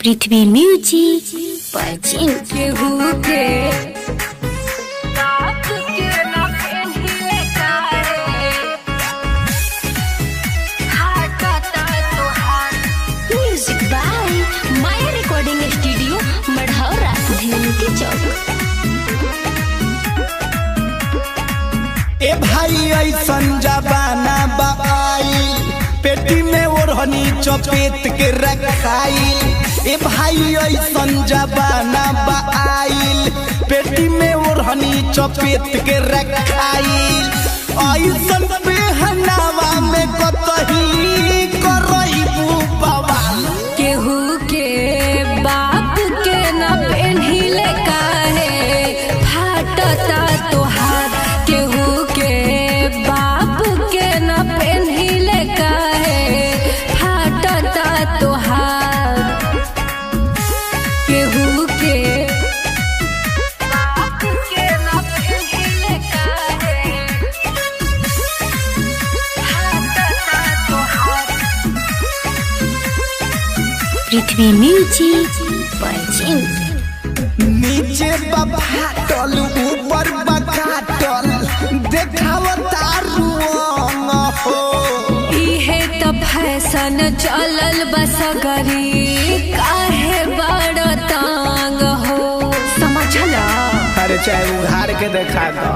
पृथ्वी music परचिन केहू के music by Maya recording studio Marhaura धेनु के चौक। ए भाई ऐसन जबाना बाई पेटी में ओढ़नी चपेट के रखाई। ए भाई ऐसन जबाना बाई पेटी में ओढ़नी चपेट के रखाई। ऐसन पहनावा में कतही करईबू बवाल। केहू के बाप के न पेन्हिले काहे फाटता तोहार। केहू के बाप के न पेन्हिले काहे फाटता तोहार। केहू के बाप के न पेन्हिले काहे फाटता तोहार। पृथ्वी म्यूजिक परचिन नीचे फाटल ऊपर बकाटल देखावता रुआंग हो। इहे त फैशन चलल बसगरी काहे बड़ तांग हो। समझला अरे चाहे उघार के देखा दो।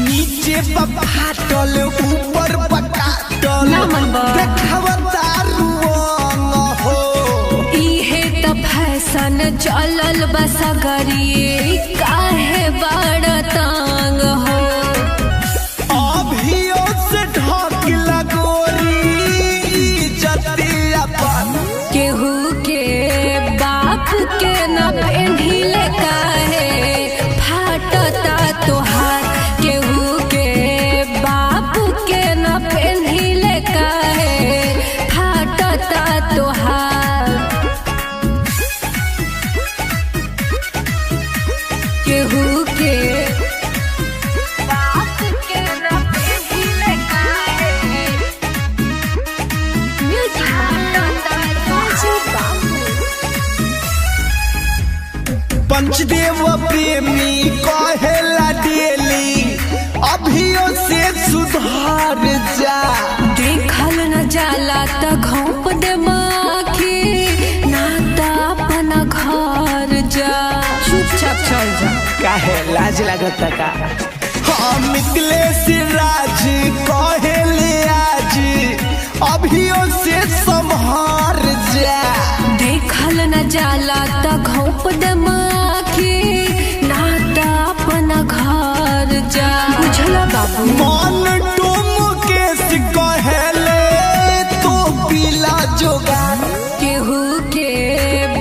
नीचे फाटल ऊपर बकाटल ना मनबा। देखावता रुआंग हो। इहे त फैशन चलल बसगरी काहे बड़ तांग हो। अभियो से ढक लगोरी इज्जतिया पर। केहू के बाप के न पेन्हिले काहे फाटता तोहार। केहू के बाप के न पेन्हिले काहे फाटता तोहार। केहू के बाप के न पेन्हिले काहे पंचदेव प्रेमी कहेला डेली अभियो से सुधार जा। देखल न जाला त घोंप दे माखी ना त अपना घर जा। चुपचाप चल जा। काहे लाज लगता का। हाँ मिथिलेश राज कहेले आज अभियो से संभार जा। देखल न जाला त घोंप दे माखी ना त अपना घर जा। बुझला बाबू मन टुम केस कहेले तो पीला जोगान। केहू के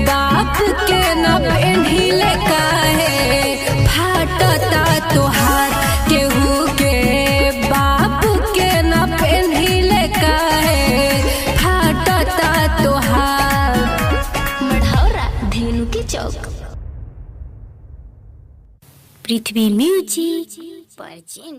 बाप के न पेन्हिले काहे फाटता तोहार। केहू के बाप के न पेन्हिले काहे फाटता तोहार। मढ़ौरा धेनु के चौक। पृथ्वी म्यूजिक परचिन।